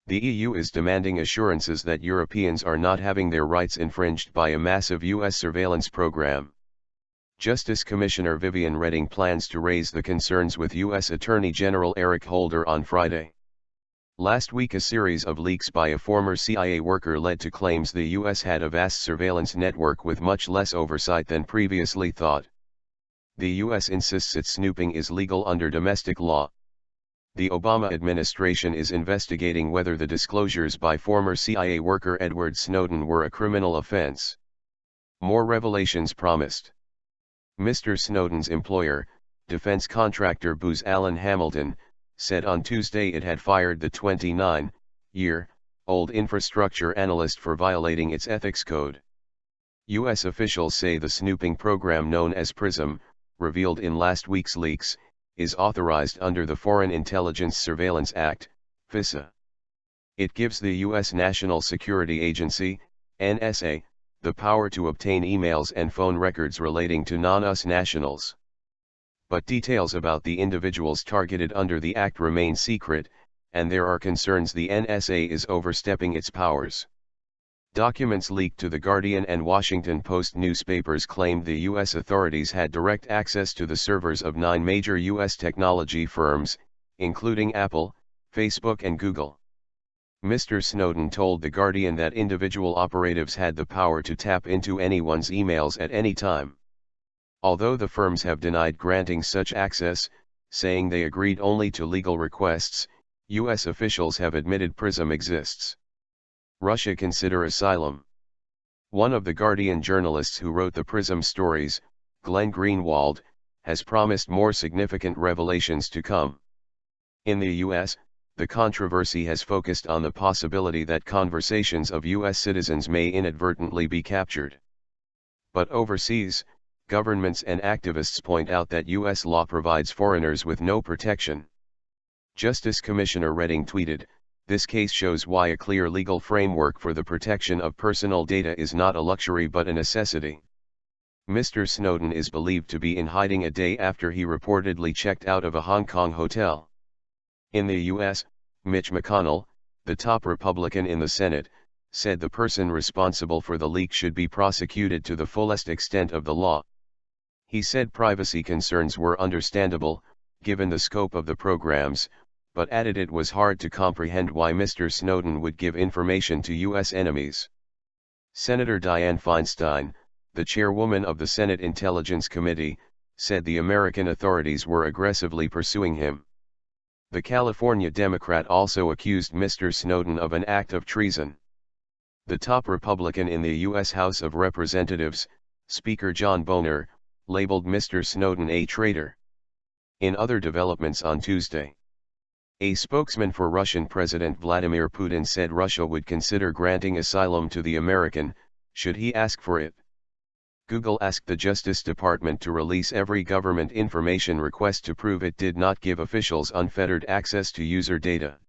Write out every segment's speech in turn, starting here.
The EU is demanding assurances that Europeans are not having their rights infringed by a massive US surveillance program. Justice Commissioner Viviane Reding plans to raise the concerns with US Attorney General Eric Holder on Friday. Last week a series of leaks by a former CIA worker led to claims the US had a vast surveillance network with much less oversight than previously thought. The US insists its snooping is legal under domestic law. The Obama administration is investigating whether the disclosures by former CIA worker Edward Snowden were a criminal offense. More revelations promised. Mr. Snowden's employer, defense contractor Booz Allen Hamilton, said on Tuesday it had fired the 29-year-old infrastructure analyst for violating its ethics code. U.S. officials say the snooping program known as Prism, revealed in last week's leaks, is authorized under the Foreign Intelligence Surveillance Act, Fisa. It gives the U.S. National Security Agency, NSA, the power to obtain emails and phone records relating to non-US nationals. But details about the individuals targeted under the act remain secret, and there are concerns the NSA is overstepping its powers. Documents leaked to The Guardian and Washington Post newspapers claimed the U.S. authorities had direct access to the servers of 9 major U.S. technology firms, including Apple, Facebook and Google. Mr. Snowden told The Guardian that individual operatives had the power to tap into anyone's emails at any time. Although the firms have denied granting such access, saying they agreed only to legal requests, U.S. officials have admitted Prism exists. Russia consider asylum. One of The Guardian journalists who wrote the Prism stories, Glenn Greenwald, has promised more significant revelations to come. In the U.S., the controversy has focused on the possibility that conversations of U.S. citizens may inadvertently be captured. But overseas, governments and activists point out that U.S. law provides foreigners with no protection. Justice Commissioner Reding tweeted, "This case shows why a clear legal framework for the protection of personal data is not a luxury but a necessity." Mr. Snowden is believed to be in hiding a day after he reportedly checked out of a Hong Kong hotel. In the U.S., Mitch McConnell, the top Republican in the Senate, said the person responsible for the leak should be prosecuted to the fullest extent of the law. He said privacy concerns were understandable, given the scope of the programs, but added it was hard to comprehend why Mr. Snowden would give information to U.S. enemies. Senator Dianne Feinstein, the chairwoman of the Senate Intelligence Committee, said the American authorities were aggressively pursuing him. The California Democrat also accused Mr. Snowden of an act of treason. The top Republican in the U.S. House of Representatives, Speaker John Boehner, labeled Mr. Snowden a traitor. In other developments on Tuesday, a spokesman for Russian President Vladimir Putin said Russia would consider granting asylum to the American, should he ask for it. Google asked the Justice Department to release every government information request to prove it did not give officials unfettered access to user data.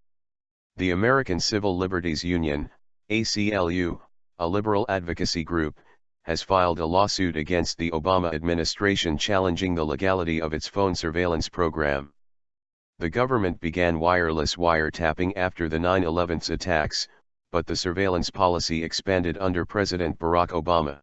The American Civil Liberties Union, ACLU, a liberal advocacy group, has filed a lawsuit against the Obama administration challenging the legality of its phone surveillance program. The government began wireless wiretapping after the 9/11 attacks, but the surveillance policy expanded under President Barack Obama.